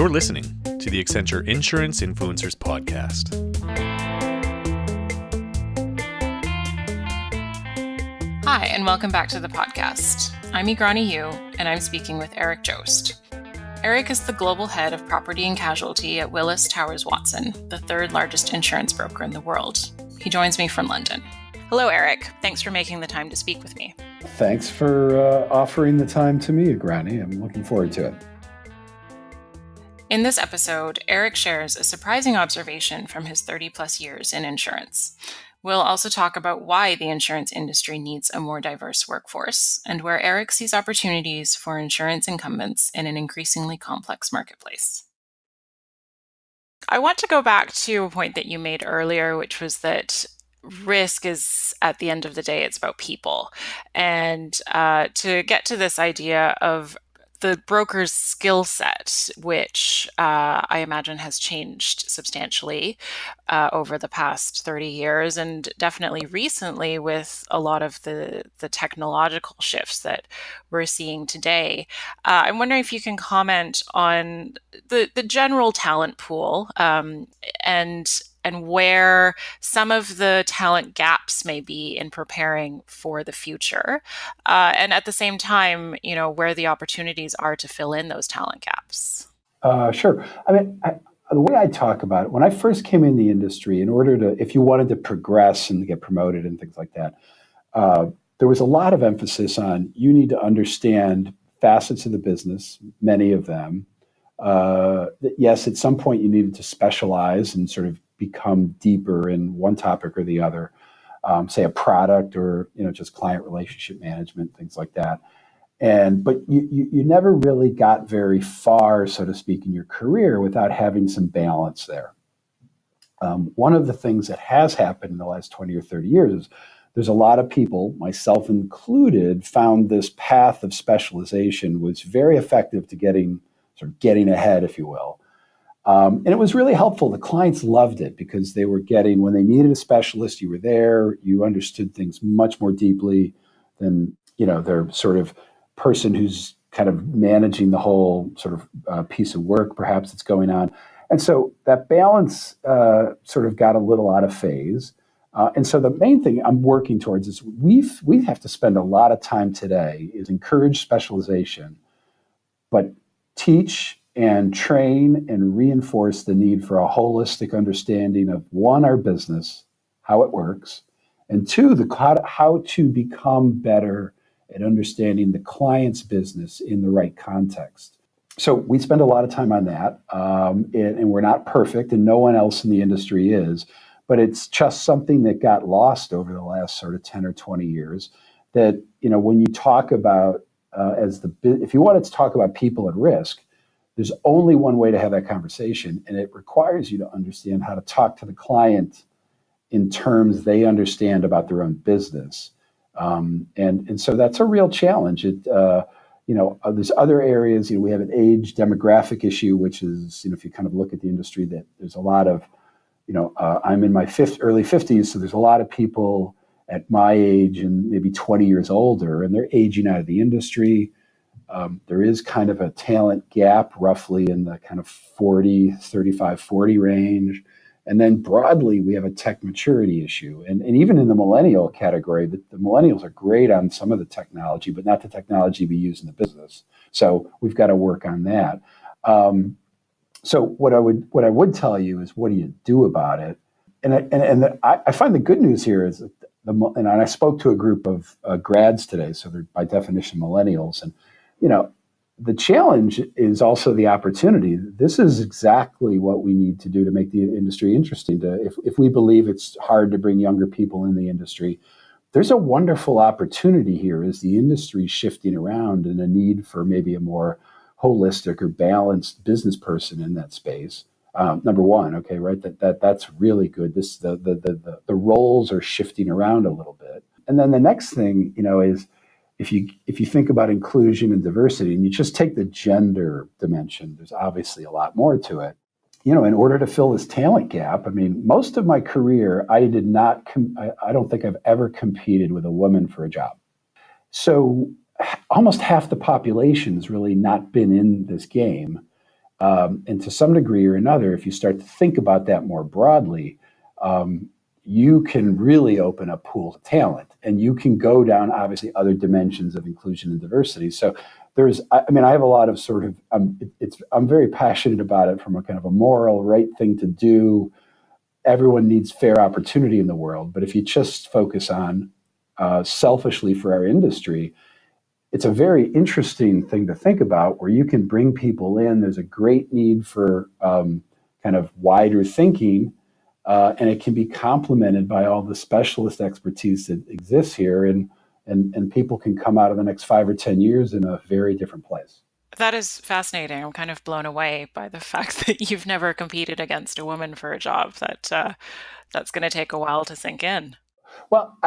You're listening to the Accenture Insurance Influencers Podcast. Hi, and welcome back to the podcast. I'm Igrani Yu, and I'm speaking with Eric Joost. Eric is the global head of property and casualty at Willis Towers Watson, the third largest insurance broker in the world. He joins me from London. Hello, Eric. Thanks for making the time to speak with me. Thanks for offering the time to me, Igrani. I'm looking forward to it. In this episode, Eric shares a surprising observation from his 30-plus years in insurance. We'll also talk about why the insurance industry needs a more diverse workforce and where Eric sees opportunities for insurance incumbents in an increasingly complex marketplace. I want to go back to a point that you made earlier, which was that risk is, at the end of the day, it's about people. And to get to this idea of the broker's skill set, which I imagine has changed substantially over the past 30 years, and definitely recently with a lot of the technological shifts that we're seeing today. I'm wondering if you can comment on the general talent pool and where some of the talent gaps may be in preparing for the future. And at the same time, where the opportunities are to fill in those talent gaps. Sure. I mean, the way I talk about it, when I first came in the industry, if you wanted to progress and get promoted and things like that, there was a lot of emphasis on you need to understand facets of the business, many of them. Yes, at some point you needed to specialize and sort of become deeper in one topic or the other, say a product or just client relationship management, things like that. But you never really got very far, so to speak, in your career without having some balance there. One of the things that has happened in the last 20 or 30 years is there's a lot of people, myself included, found this path of specialization was very effective to getting ahead, if you will. And it was really helpful. The clients loved it because they were getting, when they needed a specialist, you were there, you understood things much more deeply than, their sort of person who's kind of managing the whole sort of piece of work, perhaps, that's going on. And so that balance sort of got a little out of phase. And so the main thing I'm working towards is we have to spend a lot of time today is encourage specialization, but teach and train and reinforce the need for a holistic understanding of, one, our business, how it works, and two, how to become better at understanding the client's business in the right context. So we spend a lot of time on that, and we're not perfect, and no one else in the industry is, but it's just something that got lost over the last sort of 10 or 20 years that, when you talk about, if you wanted to talk about people at risk, there's only one way to have that conversation, and it requires you to understand how to talk to the client in terms they understand about their own business. And so that's a real challenge. There's other areas, we have an age demographic issue, which is, if you kind of look at the industry, that there's a lot of, I'm in my early 50s, so there's a lot of people at my age and maybe 20 years older, and they're aging out of the industry. There is kind of a talent gap roughly in the kind of 35, 40 range. And then broadly, we have a tech maturity issue. And even in the millennial category, the millennials are great on some of the technology, but not the technology we use in the business. So we've got to work on that. So what I would tell you is, what do you do about it? And I find the good news here is, and I spoke to a group of grads today, so they're by definition millennials, and the challenge is also the opportunity. This is exactly what we need to do to make the industry interesting. If we believe it's hard to bring younger people in the industry, there's a wonderful opportunity here as the industry is shifting around and a need for maybe a more holistic or balanced business person in that space. Number one, okay, right? That's really good. The roles are shifting around a little bit, and then the next thing, is, if you think about inclusion and diversity, and you just take the gender dimension, there's obviously a lot more to it. In order to fill this talent gap, I mean, most of my career, I don't think I've ever competed with a woman for a job. So almost half the population has really not been in this game. And to some degree or another, if you start to think about that more broadly, you can really open up pools of talent, and you can go down obviously other dimensions of inclusion and diversity. So I have a lot of sort of, I'm very passionate about it from a kind of a moral right thing to do. Everyone needs fair opportunity in the world, but if you just focus on selfishly for our industry, it's a very interesting thing to think about where you can bring people in. There's a great need for kind of wider thinking, and it can be complemented by all the specialist expertise that exists here, and people can come out of the next 5 or 10 years in a very different place. That is fascinating. I'm kind of blown away by the fact that you've never competed against a woman for a job. That's going to take a while to sink in. Well,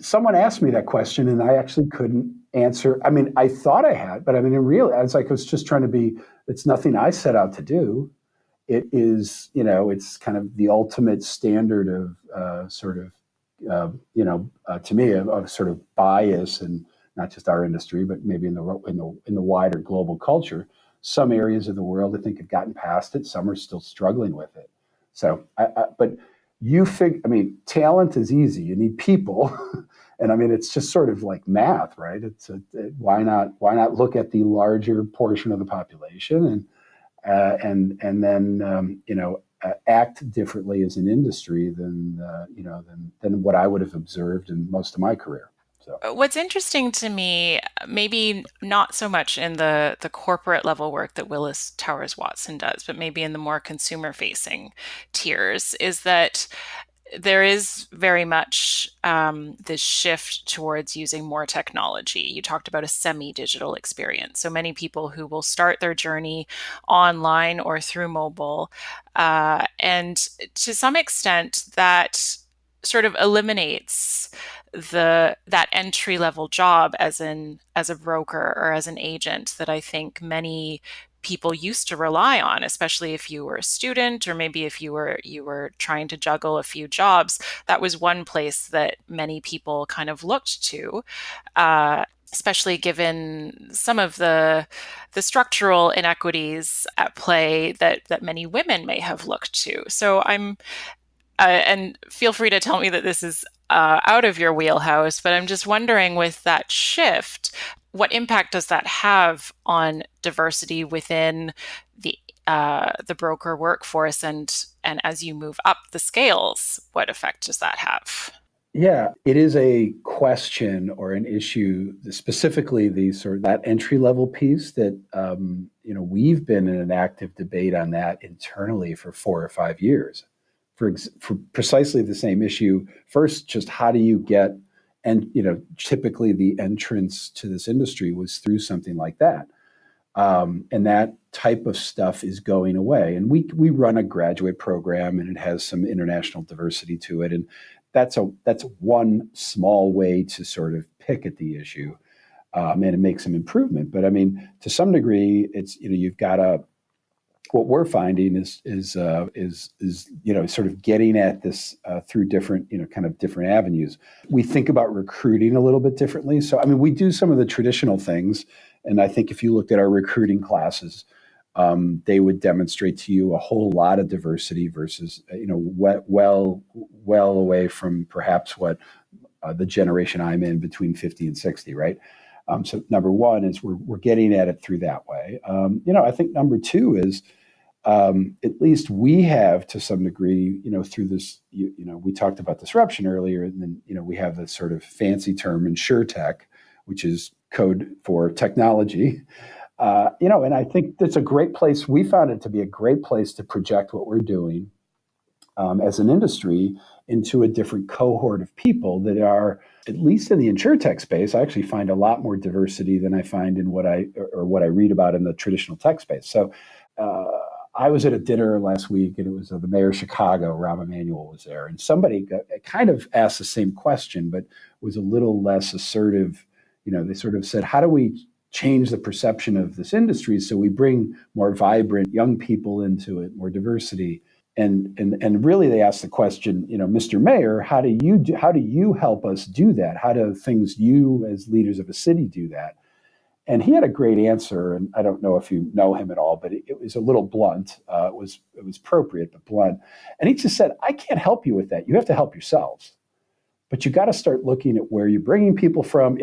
someone asked me that question, and I actually couldn't answer. I mean, I thought I had, but I mean, I was just trying to be. It's nothing I set out to do. It is, it's kind of the ultimate standard of to me, of sort of bias, and not just our industry, but maybe in the wider global culture. Some areas of the world, I think, have gotten past it. Some are still struggling with it. So, but talent is easy. You need people, and I mean, it's just sort of like math, right? Why not look at the larger portion of the population and then act differently as an industry than what I would have observed in most of my career. So. What's interesting to me, maybe not so much in the corporate level work that Willis Towers Watson does, but maybe in the more consumer facing tiers, is that there is very much this shift towards using more technology. You talked about a semi-digital experience. So many people who will start their journey online or through mobile. And to some extent, that sort of eliminates that entry level job as a broker or as an agent that I think many people used to rely on, especially if you were a student or maybe if you were trying to juggle a few jobs. That was one place that many people kind of looked to, especially given some of the structural inequities at play that many women may have looked to. So and feel free to tell me that this is out of your wheelhouse, but I'm just wondering, with that shift, what impact does that have on diversity within the broker workforce, and as you move up the scales, what effect does that have? Yeah, it is a question or an issue, specifically that entry level piece that we've been in an active debate on that internally for 4 or 5 years. For precisely the same issue. First, just how do you get, and typically the entrance to this industry was through something like that, and that type of stuff is going away. And we run a graduate program, and it has some international diversity to it, and that's one small way to sort of pick at the issue, and it makes some improvement. But I mean, to some degree, it's you've got to. What we're finding is sort of getting at this through different kind of different avenues. We think about recruiting a little bit differently. So I mean, we do some of the traditional things, and I think if you looked at our recruiting classes, they would demonstrate to you a whole lot of diversity versus well away from perhaps what the generation I'm in, between 50 and 60, right? So number one is we're getting at it through that way. I think number two is at least we have, to some degree, through this, we talked about disruption earlier, and then, we have this sort of fancy term, insurtech, which is code for technology. And I think that's a great place. We found it to be a great place to project what we're doing as an industry into a different cohort of people that are, at least in the insurtech space, I actually find a lot more diversity than I find in what I read about in the traditional tech space. So I was at a dinner last week, and it was the mayor of Chicago, Rahm Emanuel, was there, and somebody kind of asked the same question, but was a little less assertive. They sort of said, how do we change the perception of this industry so we bring more vibrant young people into it, more diversity? And really, they asked the question, Mr. Mayor, how do you help us do that? How do things, you as leaders of a city, do that? And he had a great answer, and I don't know if you know him at all, but it was a little blunt. It was appropriate, but blunt. And he just said, "I can't help you with that. You have to help yourselves. But you got to start looking at where you're bringing people from.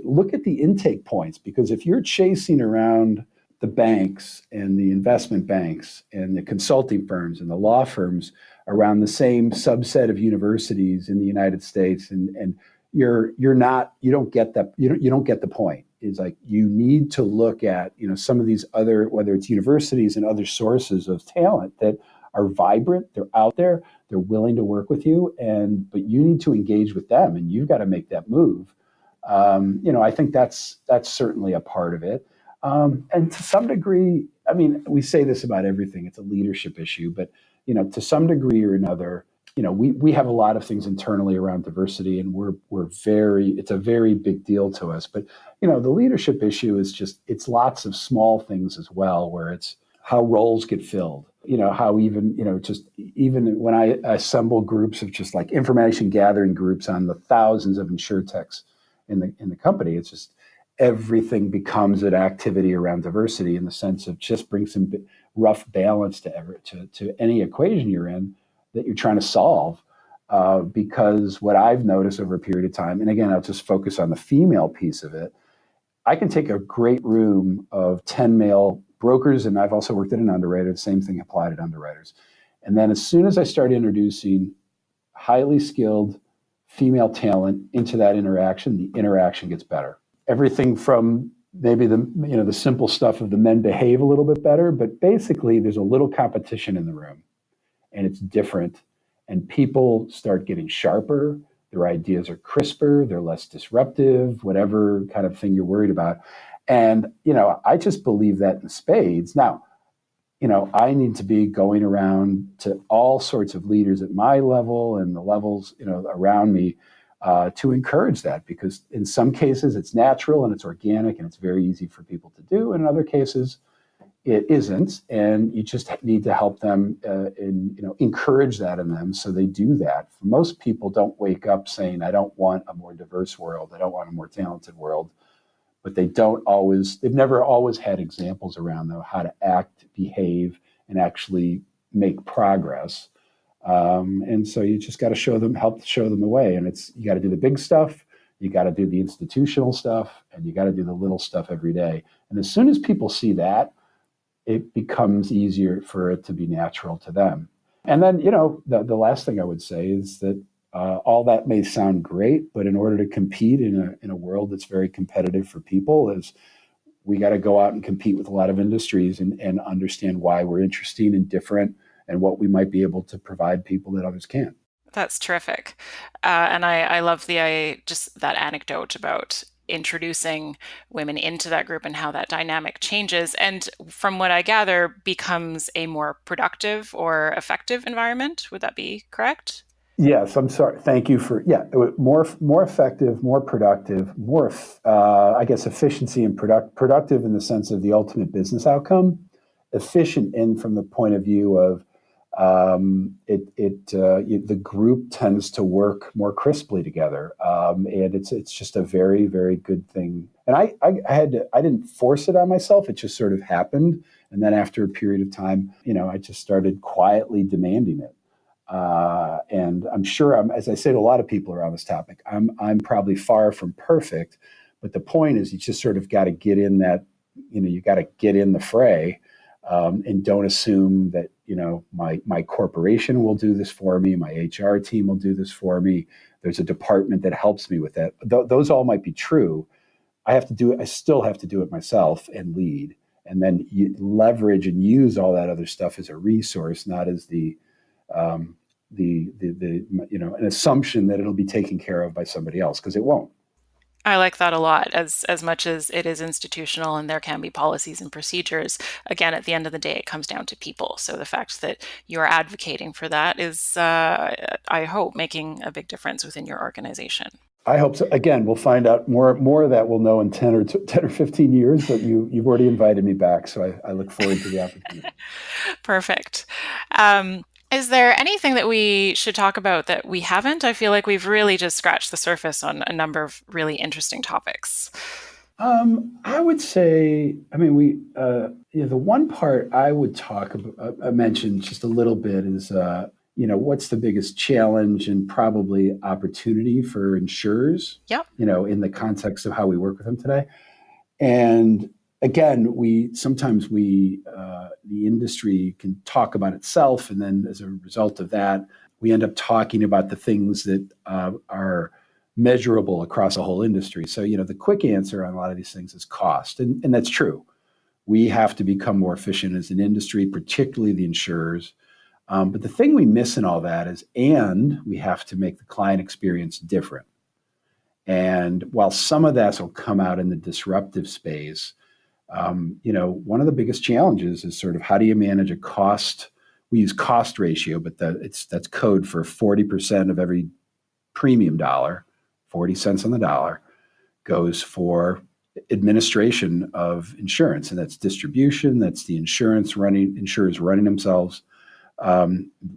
Look at the intake points, because if you're chasing around the banks and the investment banks and the consulting firms and the law firms around the same subset of universities in the United States, and you don't get that, you don't get the point. Is like, you need to look at some of these other, whether it's universities and other sources of talent that are vibrant, they're out there, they're willing to work with you, but you need to engage with them, and you've got to make that move. I think that's certainly a part of it. And to some degree, I mean, we say this about everything, it's a leadership issue, but to some degree or another, we have a lot of things internally around diversity, and it's a very big deal to us. But the leadership issue is it's lots of small things as well, where it's how roles get filled. How even when I assemble groups of just like information gathering groups on the thousands of insurtechs in the company, it's just everything becomes an activity around diversity, in the sense of just bring some rough balance to any equation you're in that you're trying to solve. Because what I've noticed over a period of time, and again, I'll just focus on the female piece of it, I can take a great room of 10 male brokers, and I've also worked at an underwriter, the same thing applied at underwriters. And then as soon as I start introducing highly skilled female talent into that interaction, the interaction gets better. Everything from maybe the simple stuff of the men behave a little bit better, but basically there's a little competition in the room, and it's different, and people start getting sharper, their ideas are crisper, they're less disruptive, whatever kind of thing you're worried about. And, I just believe that in spades. Now, I need to be going around to all sorts of leaders at my level and the levels, around me, to encourage that, because in some cases it's natural and it's organic and it's very easy for people to do. And in other cases, it isn't, and you just need to help them encourage that in them, so they do that. Most people don't wake up saying, "I don't want a more diverse world. I don't want a more talented world." But they've never always had examples around them how to act, behave, and actually make progress. And so you just got to help show them the way. And you got to do the big stuff, you got to do the institutional stuff, and you got to do the little stuff every day. And as soon as people see that, it becomes easier for it to be natural to them. And then, the last thing I would say is that all that may sound great, but in order to compete in a world that's very competitive for people, is we got to go out and compete with a lot of industries and understand why we're interesting and different, and what we might be able to provide people that others can't. That's terrific. And I love just that anecdote about introducing women into that group and how that dynamic changes. And from what I gather, becomes a more productive or effective environment. Would that be correct? Yes, I'm sorry. Thank you for, more effective, more productive, more, I guess, efficiency and productive in the sense of the ultimate business outcome. Efficient from the point of view of the group tends to work more crisply together, and it's just a very, very good thing. And I didn't force it on myself; it just sort of happened. And then after a period of time, I just started quietly demanding it. And I'm sure, as I say to a lot of people around this topic, I'm probably far from perfect. But the point is, you just sort of got to get in that. You got to get in the fray. And don't assume that, my corporation will do this for me, my HR team will do this for me. There's a department that helps me with that. Those all might be true. I still have to do it myself and lead. And then you leverage and use all that other stuff as a resource, not as an assumption that it'll be taken care of by somebody else, because it won't. I like that a lot. As much as it is institutional and there can be policies and procedures, again, at the end of the day, it comes down to people. So the fact that you're advocating for that is, I hope, making a big difference within your organization. I hope so. Again, we'll find out more of that we'll know in 10 or 15 years, but you've already invited me back, so I look forward to the opportunity. Perfect. Is there anything that we should talk about that we haven't? I feel like we've really just scratched the surface on a number of really interesting topics. I would say, the one part I would talk about, I mentioned just a little bit is, what's the biggest challenge and probably opportunity for insurers, Yep. in the context of how we work with them today. And again, the industry can talk about itself. And then as a result of that, we end up talking about the things that are measurable across a whole industry. So, the quick answer on a lot of these things is cost. And that's true. We have to become more efficient as an industry, particularly the insurers. But the thing we miss in all that is, and we have to make the client experience different. And while some of that will come out in the disruptive space, one of the biggest challenges is sort of how do you manage a cost? We use cost ratio, but that's code for 40% of every premium dollar, 40 cents on the dollar, goes for administration of insurance, and that's distribution. That's the insurers running themselves,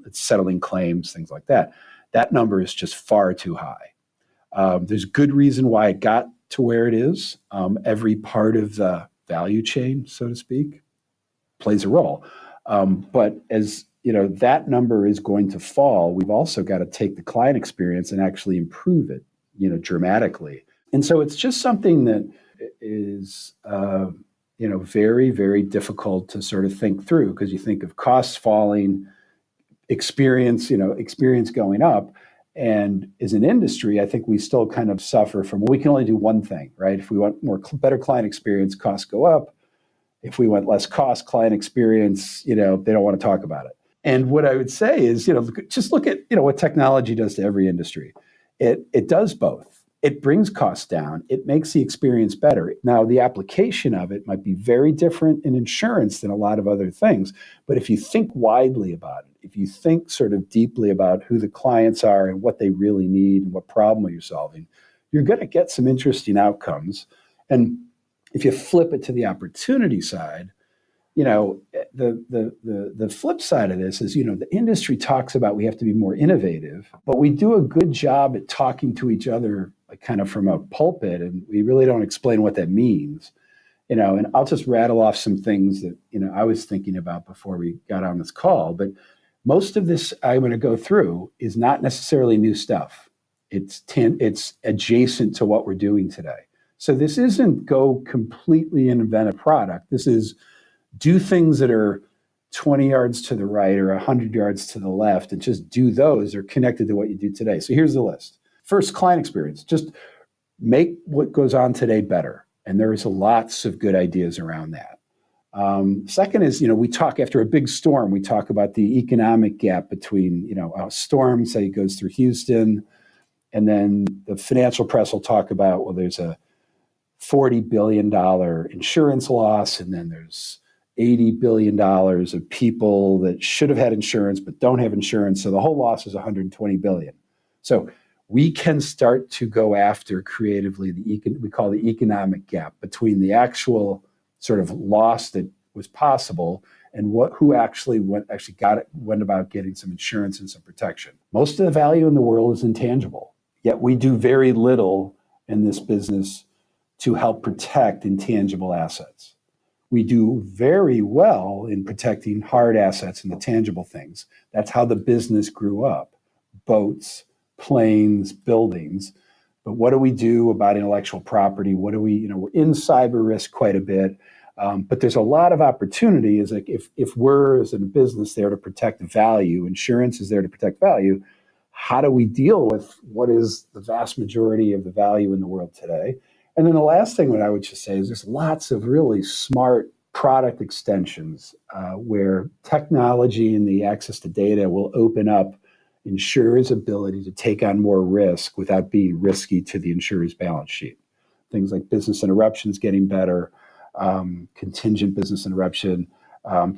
it's settling claims, things like that. That number is just far too high. There's good reason why it got to where it is. Every part of the value chain, so to speak, plays a role. But as that number is going to fall, we've also got to take the client experience and actually improve it, dramatically. And so it's just something that is, very, very difficult to sort of think through, because you think of costs falling, experience going up. And as an industry, I think we still kind of suffer from, we can only do one thing, right? If we want better client experience, costs go up. If we want less cost, client experience, they don't want to talk about it. And what I would say is, just look at, what technology does to every industry. It does both. It brings costs down. It makes the experience better. Now, the application of it might be very different in insurance than a lot of other things. But if you think widely about it, if you think sort of deeply about who the clients are and what they really need and what problem you're solving, you're going to get some interesting outcomes. And if you flip it to the opportunity side, the flip side of this is, the industry talks about we have to be more innovative, but we do a good job at talking to each other like kind of from a pulpit, and we really don't explain what that means. And I'll just rattle off some things that, I was thinking about before we got on this call, but most of this I'm going to go through is not necessarily new stuff. It's adjacent to what we're doing today. So this isn't go completely invent a product. This is do things that are 20 yards to the right or 100 yards to the left, and just do those. They're connected to what you do today. So here's the list. First, client experience. Just make what goes on today better. And there's lots of good ideas around that. Second is, we talk after a big storm, we talk about the economic gap between, a storm, say, goes through Houston, and then the financial press will talk about, well, there's a $40 billion insurance loss, and then there's $80 billion of people that should have had insurance but don't have insurance. So the whole loss is $120 billion. So we can start to go after creatively we call the economic gap between the actual sort of loss that was possible and who actually went about getting some insurance and some protection. Most of the value in the world is intangible, yet we do very little in this business to help protect intangible assets. We do very well in protecting hard assets and the tangible things. That's how the business grew up. Boats, planes, buildings. But what do we do about intellectual property? We're in cyber risk quite a bit. But there's a lot of opportunity. Is like if we're as a business there to protect value, insurance is there to protect value, how do we deal with what is the vast majority of the value in the world today? And then the last thing that I would just say is there's lots of really smart product extensions where technology and the access to data will open up insurers' ability to take on more risk without being risky to the insurer's balance sheet. Things like business interruptions getting better, contingent business interruption,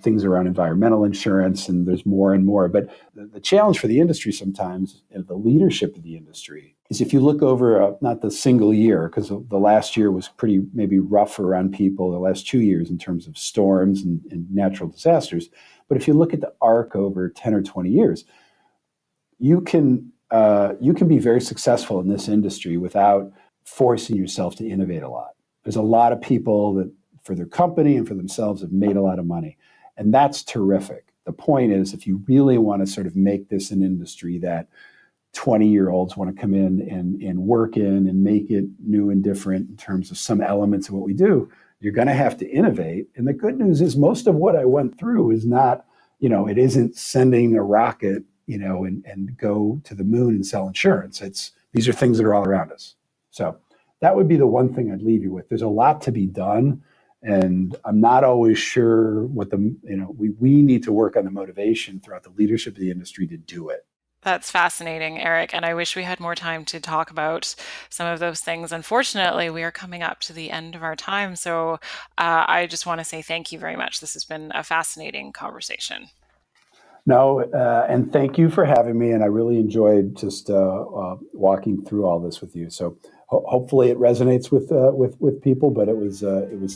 things around environmental insurance, and there's more and more. But the challenge for the industry sometimes, and the leadership of the industry, is if you look over not the single year, because the last year was pretty maybe rough around people, the last 2 years in terms of storms and natural disasters. But if you look at the arc over 10 or 20 years, you can be very successful in this industry without forcing yourself to innovate a lot. there's a lot of people that for their company and for themselves have made a lot of money. And that's terrific. The point is, if you really want to sort of make this an industry that 20-year-olds want to come in and work in and make it new and different in terms of some elements of what we do, you're going to have to innovate. And the good news is most of what I went through is not, it isn't sending a rocket, and go to the moon and sell insurance. These are things that are all around us. So that would be the one thing I'd leave you with. There's a lot to be done. And I'm not always sure what we need to work on the motivation throughout the leadership of the industry to do it. That's fascinating, Eric. And I wish we had more time to talk about some of those things. Unfortunately, we are coming up to the end of our time. So I just want to say thank you very much. This has been a fascinating conversation. No, and thank you for having me. And I really enjoyed just walking through all this with you. So hopefully it resonates with people. But it was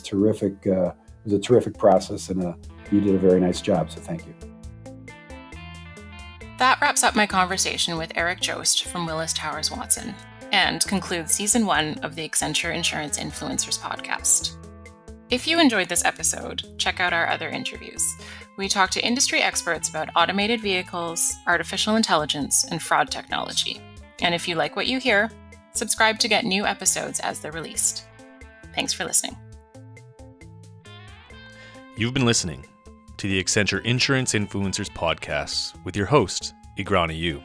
terrific. It was a terrific process, and you did a very nice job. So thank you. That wraps up my conversation with Eric Joost from Willis Towers Watson and concludes Season 1 of the Accenture Insurance Influencers podcast. If you enjoyed this episode, check out our other interviews. We talk to industry experts about automated vehicles, artificial intelligence, and fraud technology. And if you like what you hear, subscribe to get new episodes as they're released. Thanks for listening. You've been listening to the Accenture Insurance Influencers podcast with your host, Igrana Yu.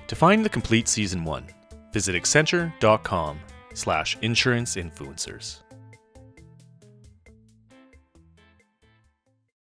To find the complete Season 1, visit accenture.com/insuраnceinfluencers.